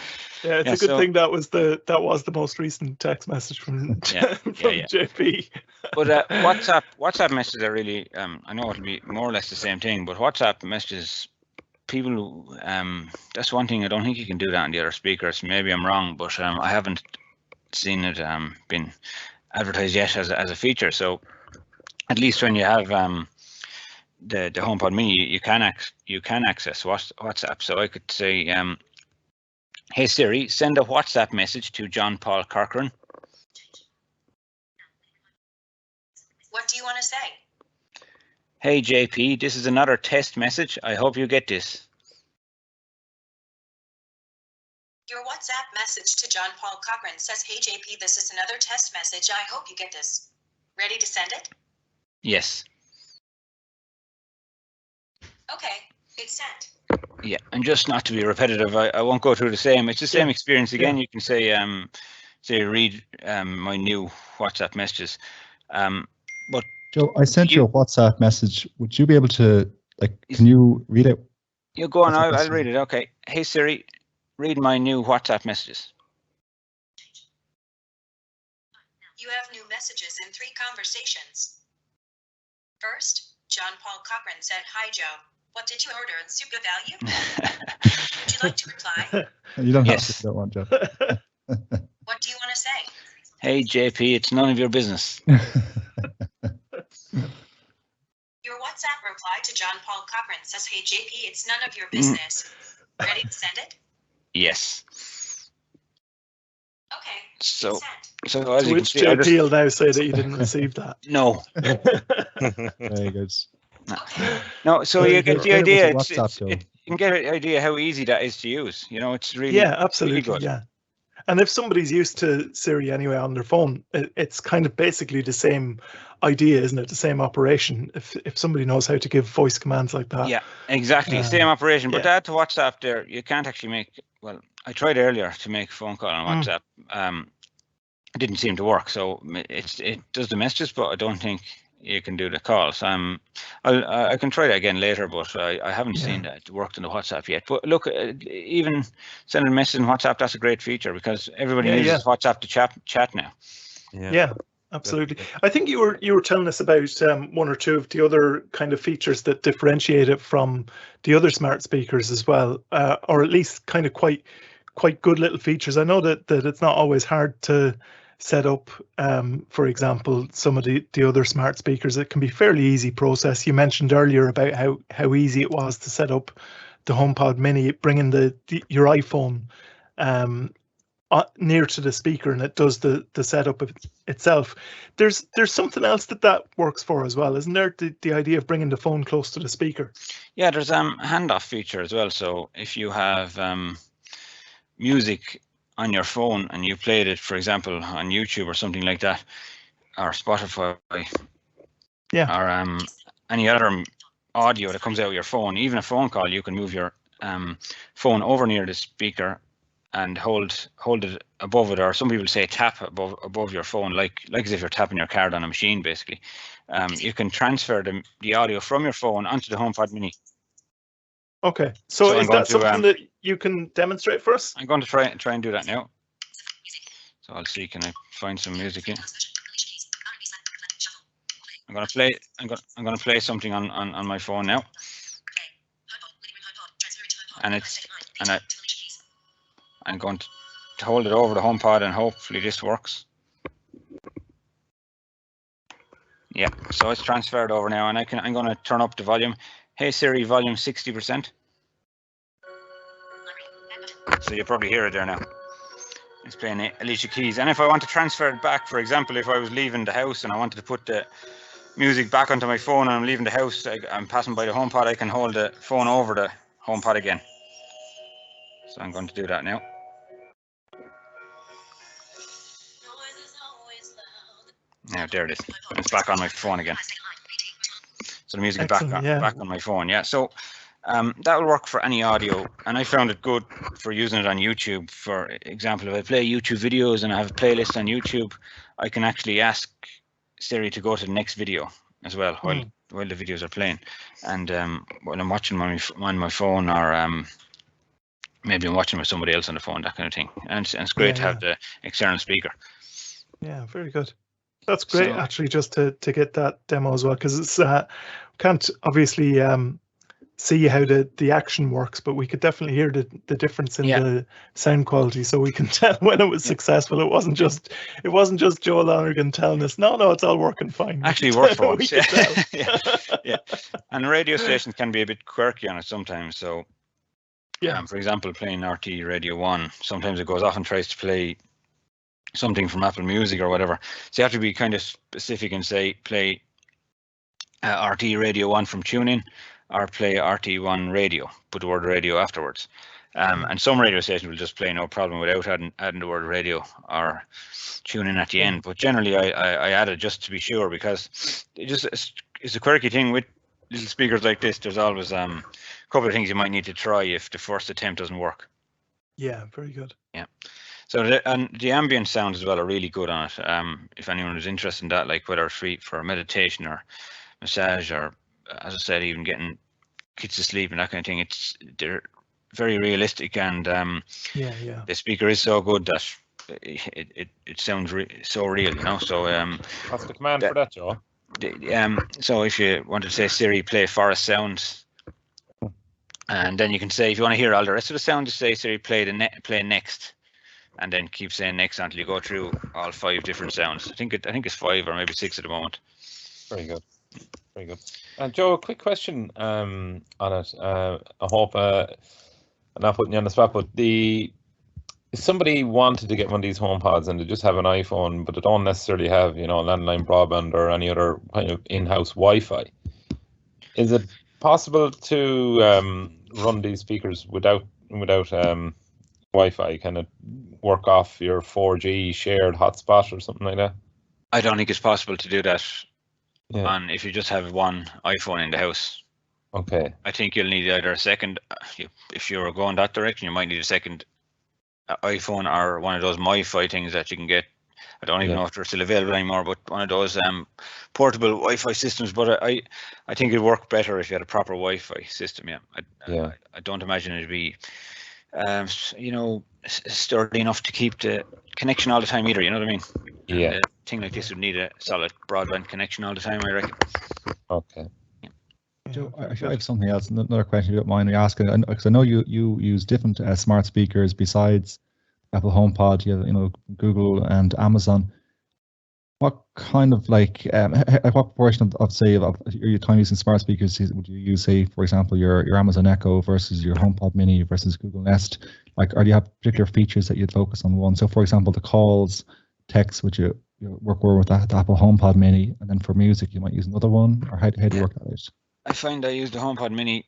Yeah, it's a good thing that was the most recent text message from JP. But WhatsApp messages are really I know it'll be more or less the same thing, but WhatsApp messages, people that's one thing. I don't think you can do that on the other speakers. Maybe I'm wrong, but I haven't seen it been advertised yet as a feature. So at least when you have the HomePod Mini, you can access WhatsApp. So I could say, hey Siri, send a WhatsApp message to John Paul Corcoran. What do you want to say? Hey JP, this is another test message. I hope you get this. Your WhatsApp message to John Paul Corcoran says, hey JP, this is another test message. I hope you get this. Ready to send it? Yes. Okay, it's sent. Yeah, and just not to be repetitive, I won't go through the same. It's the same experience again. You can say read my new WhatsApp messages. But Joe, I sent you a WhatsApp message. Would you be able to, can you read it? You go on, I'll read it. Okay. Hey Siri, read my new WhatsApp messages. You have new messages in 3 conversations. First, John Paul Corcoran said, hi Joe, what did you order in super value? Would you like to reply? You don't have to, if you don't want, Joe. What do you want to say? Hey JP, it's none of your business. Your WhatsApp reply to John Paul Corcoran says, hey JP, it's none of your business. Ready to send it? Yes. Okay. So as you can see, JP will now say that you didn't receive that. No. Very good. No, so you get the idea. You can get an idea how easy that is to use. You know, it's really absolutely really good. Yeah. And if somebody's used to Siri anyway on their phone, it's kind of basically the same idea, isn't it? The same operation. If somebody knows how to give voice commands like that. Yeah, exactly. Same operation. But to add to WhatsApp there, you can't actually make, well, I tried earlier to make a phone call on WhatsApp. It didn't seem to work. So it does the messages, but I don't think you can do the calls. I can try that again later, but I haven't seen that it worked in the WhatsApp yet. But look, even sending a message in WhatsApp, that's a great feature because everybody uses WhatsApp to chat now. Yeah, absolutely. I think you were telling us about one or two of the other kind of features that differentiate it from the other smart speakers as well, or at least kind of quite good little features. I know that it's not always hard to set up, for example, some of the other smart speakers. It can be fairly easy process. You mentioned earlier about how easy it was to set up the HomePod Mini, bringing your iPhone near to the speaker, and it does the setup of itself. There's something else that works for as well, isn't there? The idea of bringing the phone close to the speaker. Yeah, there's a handoff feature as well. So if you have music on your phone and you played it, for example, on YouTube or something like that, or Spotify, or any other audio that comes out of your phone, even a phone call, you can move your phone over near the speaker and hold it above it, or some people say tap above your phone, like as if you're tapping your card on a machine, basically. You can transfer the audio from your phone onto the HomePod Mini. Okay, so is that something that you can demonstrate for us? I'm going to try and do that now. So I'll see, can I find some music here? I'm going to play something on my phone now. And I'm going to hold it over the HomePod and hopefully this works. Yeah, so it's transferred over now, and I'm going to turn up the volume. Hey Siri, volume 60%. So you probably hear it there now. It's playing Alicia Keys. And if I want to transfer it back, for example, if I was leaving the house and I wanted to put the music back onto my phone and I'm leaving the house, I'm passing by the HomePod, I can hold the phone over the HomePod again. So I'm going to do that now. Now there it is. It's back on my phone again. So the music is back on my phone. Yeah. So that will work for any audio, and I found it good for using it on YouTube. For example, if I play YouTube videos and I have a playlist on YouTube, I can actually ask Siri to go to the next video as well while the videos are playing, and when I'm watching on my phone, or maybe I'm watching with somebody else on the phone, that kind of thing. And it's great to have the external speaker. Yeah, very good. That's great, So- actually, just to get that demo as well, because it's can't obviously see how the action works, but we could definitely hear the difference in the sound quality, so we can tell when it was successful. It wasn't just Joe Lonergan telling us, no, it's all working fine. Actually worked for We once. could tell. Yeah. And radio stations can be a bit quirky on it sometimes. So, for example, playing RT Radio 1, sometimes it goes off and tries to play something from Apple Music or whatever. So you have to be kind of specific and say, play RT Radio 1 from TuneIn, or play RT1 Radio, put the word radio afterwards. And some radio stations will just play no problem without adding the word radio or tune in at the end. But generally, I add it just to be sure, because it's a quirky thing with little speakers like this. There's always a couple of things you might need to try if the first attempt doesn't work. Yeah, very good. Yeah. So the ambient sounds as well are really good on it. If anyone is interested in that, like whether it's for meditation or massage, or as I said, even getting kids to sleep and that kind of thing, they're very realistic, and the speaker is so good that it sounds so real, you know. So what's the command for that, Joe? So if you want to say Siri, play forest sounds, and then you can say, if you want to hear all the rest of the sound, just say Siri, play next, and then keep saying next until you go through all 5 different sounds. I think it's 5 or maybe 6 at the moment. Very good. Very good. Joe, a quick question on it. I hope I'm not putting you on the spot, but if somebody wanted to get one of these HomePods and they just have an iPhone, but they don't necessarily have, landline broadband or any other kind of in-house Wi-Fi, is it possible to run these speakers without Wi-Fi? Can it work off your 4G shared hotspot or something like that? I don't think it's possible to do that. Yeah. And if you just have one iPhone in the house, okay, I think you'll need either a second. If you're going that direction, you might need a second iPhone or one of those MiFi things that you can get. I don't even know if they're still available anymore, but one of those portable Wi-Fi systems. But I think it'd work better if you had a proper Wi-Fi system. I don't imagine it'd be sturdy enough to keep the connection all the time either. You know what I mean? Yeah. And a thing like this would need a solid broadband connection all the time, I reckon. Okay. Joe, I have something else, another question if you don't mind me asking, because I know you use different smart speakers besides Apple HomePod. You have, Google and Amazon. What kind of what proportion of your time using smart speakers would you use, say, for example, your Amazon Echo versus your HomePod Mini versus Google Nest? Or do you have particular features that you'd focus on one? So, for example, the calls, text, would you work more with the Apple HomePod Mini, and then for music you might use another one, or how do you work that out? I find I use the HomePod Mini.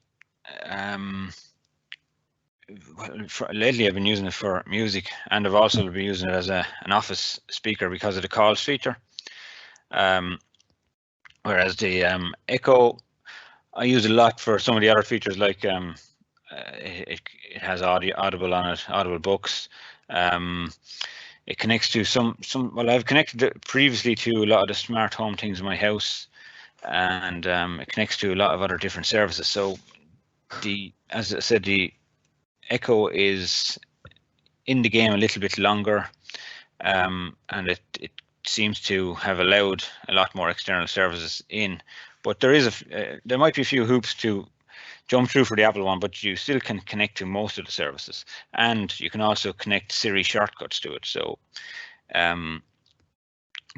Lately I've been using it for music, and I've also been using it as an office speaker because of the calls feature. Whereas the Echo, I use a lot for some of the other features, like it has Audible on it, Audible books. It connects to well, I've connected it previously to a lot of the smart home things in my house, and it connects to a lot of other different services. So as I said, the Echo is in the game a little bit longer, and it seems to have allowed a lot more external services in. But there might be a few hoops to jump through for the Apple one, but you still can connect to most of the services, and you can also connect Siri shortcuts to it. So there's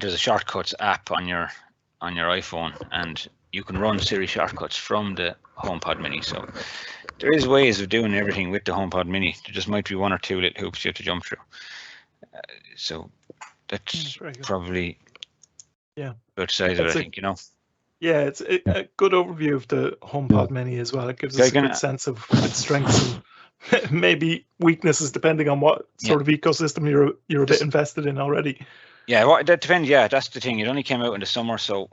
a shortcuts app on your iPhone, and you can run Siri shortcuts from the HomePod Mini. So there is ways of doing everything with the HomePod Mini. There just might be one or two little hoops you have to jump through. So that's probably both sides of it, I think, Yeah, it's a good overview of the HomePod Mini as well. It gives us a good sense of its strengths and maybe weaknesses, depending on what sort of ecosystem you're a bit invested in already. Yeah, well, that depends. Yeah, that's the thing. It only came out in the summer, so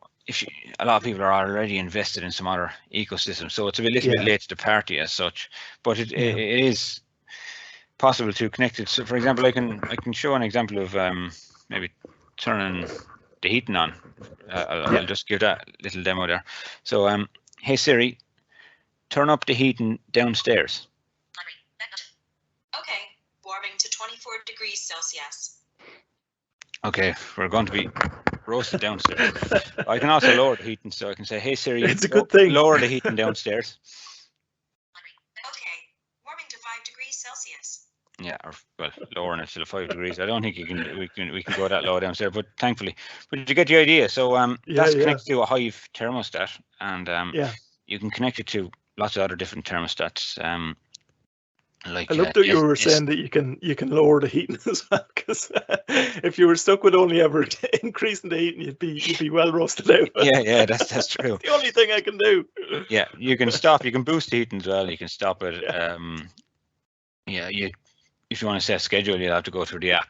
a lot of people are already invested in some other ecosystem, so it's a little bit late to the party as such. But it is possible to connect it. So, for example, I can show an example of maybe turning the heating on. I'll just give that little demo there. So, hey Siri, turn up the heating downstairs. Okay, warming to 24 degrees Celsius. Okay, we're going to be roasted downstairs. I can also lower the heating, so I can say, hey Siri, It's a good thing. lower the heating downstairs. Okay, warming to 5 degrees Celsius. Yeah, or well, lowering it to 5 degrees. I don't think we can go that low downstairs, but thankfully, but you get the idea. So that's connected to a Hive thermostat, and you can connect it to lots of other different thermostats. Like I love that you were saying that you can lower the heating as well, because if you were stuck with only ever increasing the heating, you'd be well roasted out. Yeah, that's true. The only thing I can do. Yeah, you can stop. You can boost the heating as well. You can stop it. If you want to set a schedule, you'll have to go through the app,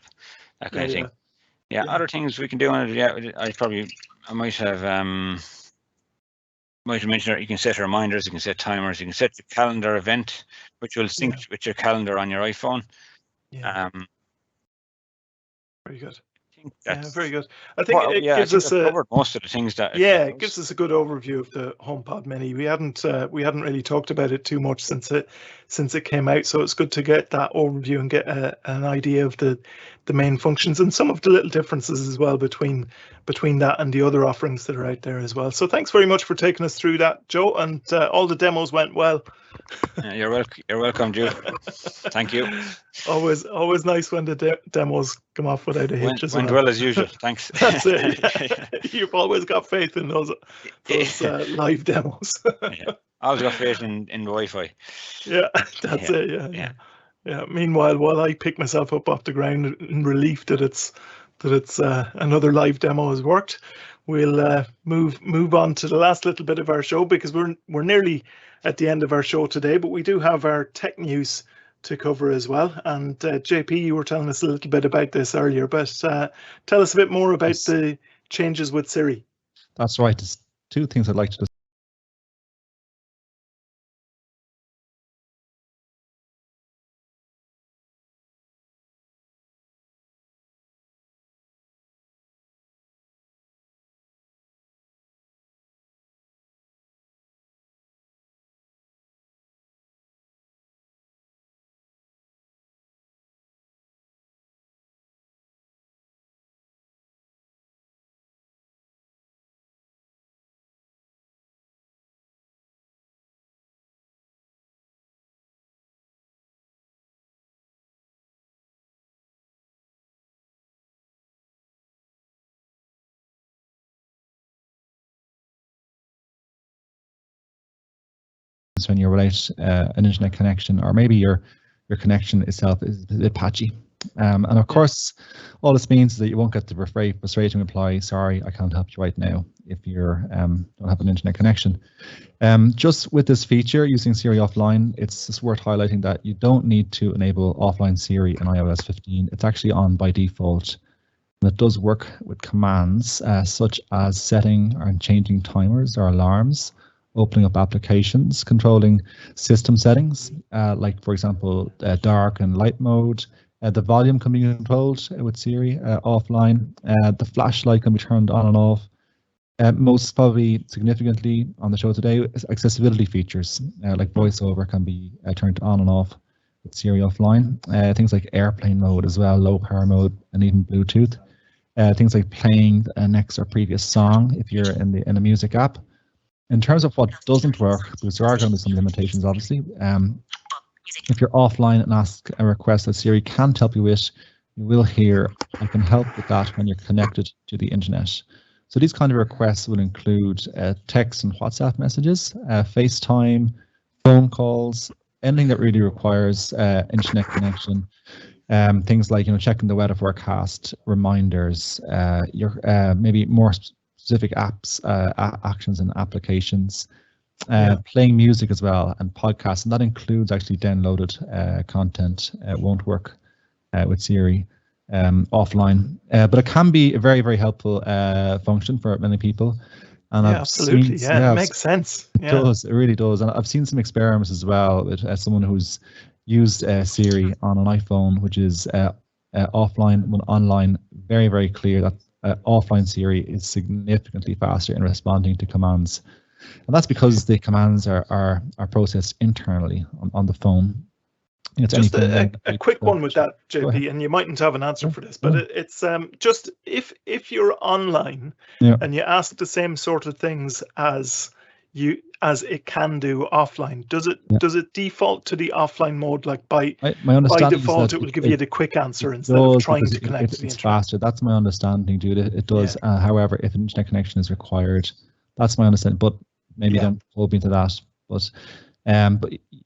that kind of thing. Yeah, other things we can do on it. Yeah, I might have mentioned that you can set reminders, you can set timers, you can set the calendar event, which will sync with your calendar on your iPhone. Yeah. Very good. That's very good. I think it gives us covered most of the things that. It gives us a good overview of the HomePod Mini. We hadn't really talked about it too much since it came out, so it's good to get that overview and get an idea of the main functions and some of the little differences as well between that and the other offerings that are out there as well. So thanks very much for taking us through that, Joe, and all the demos went well. You're welcome, Joe. Thank you. Always nice when the demos come off without a hitch. Went well as usual. Thanks. That's it. You've always got faith in those live demos. I always got faith in the Wi-Fi. Yeah, that's it. Yeah. Meanwhile, while I pick myself up off the ground in relief that it's another live demo has worked, we'll move on to the last little bit of our show, because we're nearly at the end of our show today, but we do have our tech news to cover as well. And JP, you were telling us a little bit about this earlier, but tell us a bit more about the changes with Siri. That's right. There's two things I'd like to when you're without an internet connection, or maybe your connection itself is a bit patchy. And of course, all this means is that you won't get the very frustrating reply, sorry, I can't help you right now, if you don't have an internet connection. Just with this feature, using Siri offline, it's just worth highlighting that you don't need to enable offline Siri in iOS 15. It's actually on by default. And it does work with commands such as setting and changing timers or alarms, opening up applications, controlling system settings, like, for example, dark and light mode. The volume can be controlled with Siri offline. The flashlight can be turned on and off. Most probably significantly on the show today is accessibility features, like voiceover can be turned on and off with Siri offline. Things like airplane mode as well, low power mode, and even Bluetooth. Things like playing the next or previous song if you're in a music app. In terms of what doesn't work, because there are going to be some limitations, obviously. If you're offline and ask a request that Siri can't help you with, you will hear, I can help with that when you're connected to the internet. So these kind of requests will include text and WhatsApp messages, FaceTime, phone calls, anything that really requires internet connection. Things like checking the weather forecast, reminders, your maybe more specific apps, actions and applications, playing music as well, and podcasts, and that includes actually downloaded content. Won't work with Siri offline, but it can be a very, very helpful function for many people. And absolutely, it makes sense. It does, it really does. And I've seen some experiments as well with someone who's used Siri on an iPhone, which is offline when online, very, very clear that offline Siri is significantly faster in responding to commands. And that's because the commands are processed internally on the phone. It's Just anything a quick one with that, JP, and you mightn't have an answer for this, but it's just if you're online and you ask the same sort of things as it can do offline, does it default to the offline mode? Like by default, it will give you the quick answer instead of trying to connect to the internet. Faster. That's my understanding, dude. It does. However, if an internet connection is required, that's my understanding. But maybe don't hold me to that. But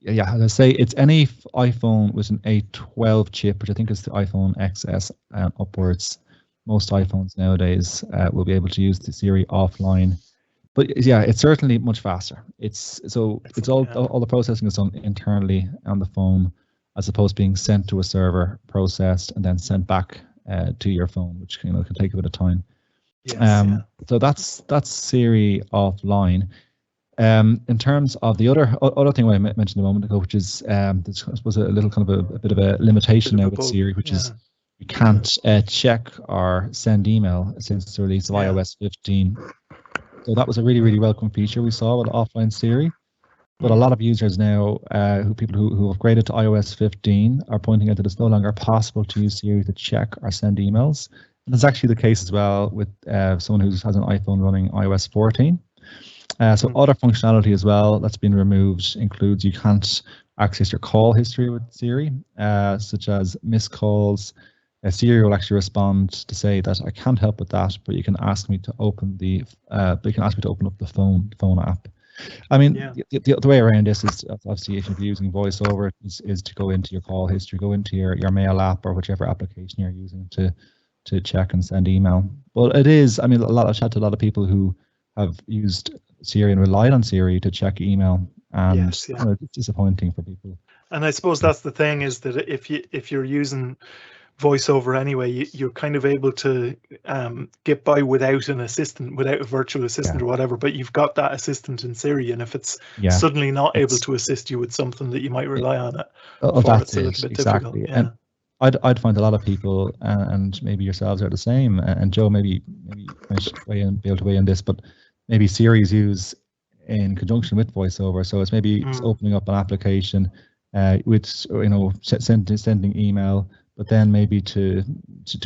yeah, as I say, it's any iPhone with an A12 chip, which I think is the iPhone XS and upwards. Most iPhones nowadays will be able to use the Siri offline. But yeah, it's certainly much faster. It's all the processing is done internally on the phone, as opposed to being sent to a server, processed, and then sent back to your phone, which can take a bit of time. So that's Siri offline. In terms of the other thing I mentioned a moment ago, which is I suppose a little kind of a bit of a limitation now with Siri, which is you can't check or send email since the release of iOS 15. So that was a really, really welcome feature we saw with offline Siri. But a lot of users now, people who upgraded to iOS 15, are pointing out that it's no longer possible to use Siri to check or send emails. And that's actually the case as well with someone who has an iPhone running iOS 14. So other functionality as well that's been removed includes you can't access your call history with Siri, such as missed calls. Siri will actually respond to say that I can't help with that, but you can ask me to open up the phone app. I mean, the way around this is obviously if you're using VoiceOver is to go into your call history, go into your mail app or whichever application you're using to check and send email. But it is, I mean, I've chatted to a lot of people who have used Siri and relied on Siri to check email, and it's disappointing for people. And I suppose that's the thing, is that if you're using VoiceOver anyway, you're kind of able to get by without an assistant, without a virtual assistant or whatever, but you've got that assistant in Siri, and if it's suddenly not able to assist you with something that you might rely on it, that's it's a little bit exactly. difficult. And I'd find a lot of people, and maybe yourselves are the same, and Joe maybe be able to weigh in this, but maybe Siri's used in conjunction with VoiceOver, so it's maybe it's opening up an application with sending email, but then maybe to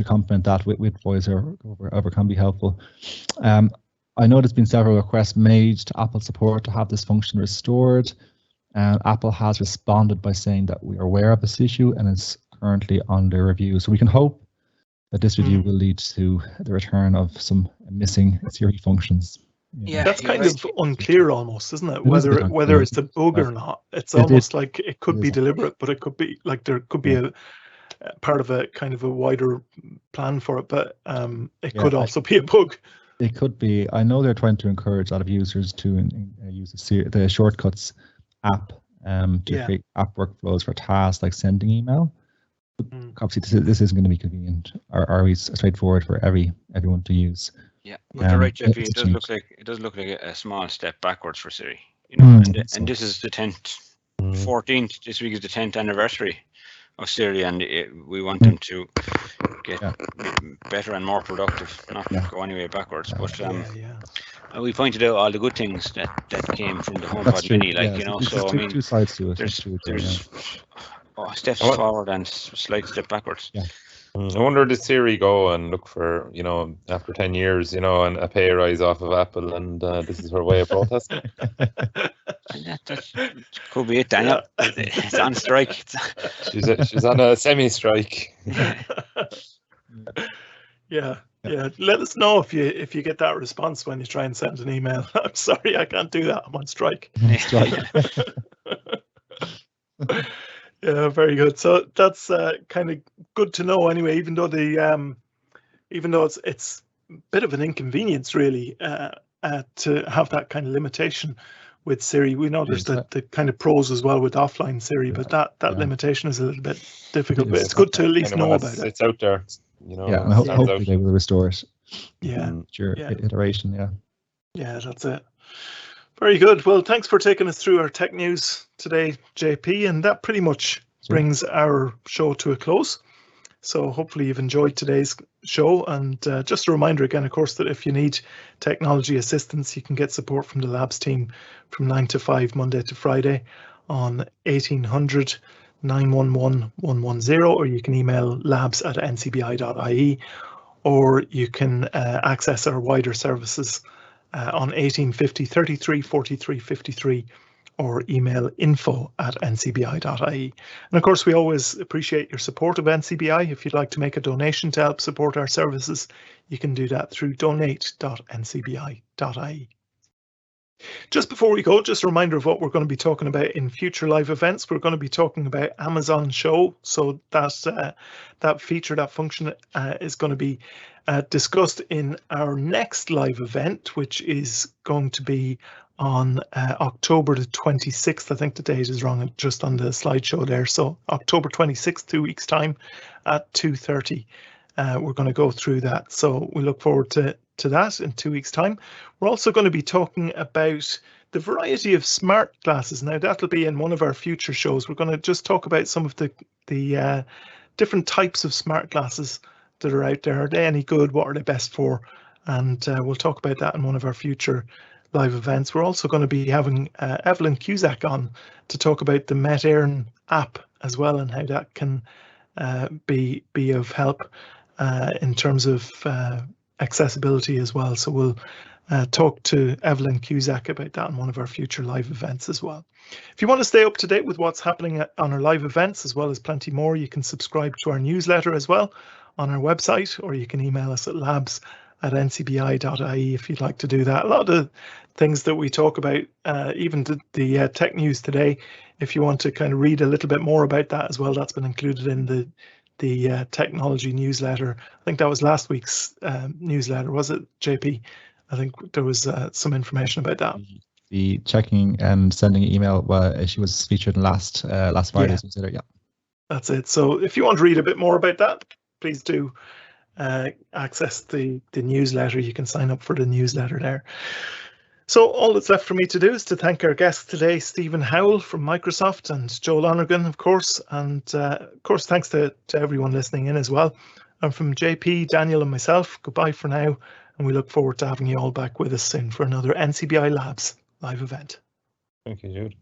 complement that with VoiceOver can be helpful. I know there's been several requests made to Apple support to have this function restored, and Apple has responded by saying that we are aware of this issue and it's currently under review. So we can hope that this review will lead to the return of some missing Siri functions. Yeah, that's kind of unclear almost, isn't it? Whether it's a bug or not. It's almost like it could be deliberate, but it could be like there could be a part of a kind of a wider plan for it, but it could also be a bug. It could be. I know they're trying to encourage a lot of users to use the Shortcuts app to create app workflows for tasks like sending email. But obviously, this isn't going to be convenient or always straightforward for everyone to use. Yeah, but you're right, Jeffy. It does look like a small step backwards for Siri. And this is the 14th. This week is the 10th anniversary of Siri, and we want them to get better and more productive, not go any way backwards. But we pointed out all the good things that came from the HomePod Mini, So I mean, two sides to it. There's steps forward and slight step backwards. Yeah. I wonder, did Siri go and look for, after 10 years, and a pay rise off of Apple, and this is her way of protesting? That could be it, Daniel. It's on strike. She's on a semi-strike. Yeah. Let us know if you get that response when you try and send an email. I'm sorry, I can't do that. I'm on strike. Yeah, very good. So that's kind of good to know anyway, even though it's a bit of an inconvenience really to have that kind of limitation with Siri. We know there's the kind of pros as well with offline Siri, but that limitation is a little bit difficult. But it's good to at least know about it. It's out there, Yeah, and hopefully they will restore it. Yeah. Iteration, Yeah, that's it. Very good. Well, thanks for taking us through our tech news today, JP, and that pretty much brings our show to a close. So hopefully you've enjoyed today's show. And just a reminder again, of course, that if you need technology assistance, you can get support from the labs team from 9 to 5, Monday to Friday on 1800 911 110, or you can email labs@ncbi.ie, or you can access our wider services on 1850 33 43 53, or email info@ncbi.ie. And of course, we always appreciate your support of NCBI. If you'd like to make a donation to help support our services, you can do that through donate.ncbi.ie. Just before we go, just a reminder of what we're going to be talking about in future live events. We're going to be talking about Amazon Show. So that feature, that function is going to be discussed in our next live event, which is going to be on October the 26th. I think the date is wrong just on the slideshow there. So October 26th, 2 weeks time at 2:30. We're going to go through that. So we look forward to that in 2 weeks time. We're also going to be talking about the variety of smart glasses. Now that'll be in one of our future shows. We're going to just talk about some of the different types of smart glasses that are out there. Are they any good? What are they best for? And we'll talk about that in one of our future live events. We're also going to be having Evelyn Cusack on to talk about the MetAirn app as well, and how that can be of help in terms of accessibility as well. So we'll talk to Evelyn Cusack about that in one of our future live events as well. If you want to stay up to date with what's happening on our live events, as well as plenty more, you can subscribe to our newsletter as well on our website, or you can email us at labs@ncbi.ie if you'd like to do that. A lot of the things that we talk about, even the tech news today, if you want to kind of read a little bit more about that as well, that's been included in the technology newsletter. I think that was last week's newsletter, was it, JP? I think there was some information about that. The checking and sending email, she was featured in last Friday's newsletter. Yeah, that's it. So if you want to read a bit more about that, please do access the newsletter. You can sign up for the newsletter there. So all that's left for me to do is to thank our guests today, Stephen Howell from Microsoft and Joe Lonergan, of course. And of course, thanks to everyone listening in as well. And from JP, Daniel and myself, goodbye for now. And we look forward to having you all back with us soon for another NCBI Labs live event. Thank you, Jude.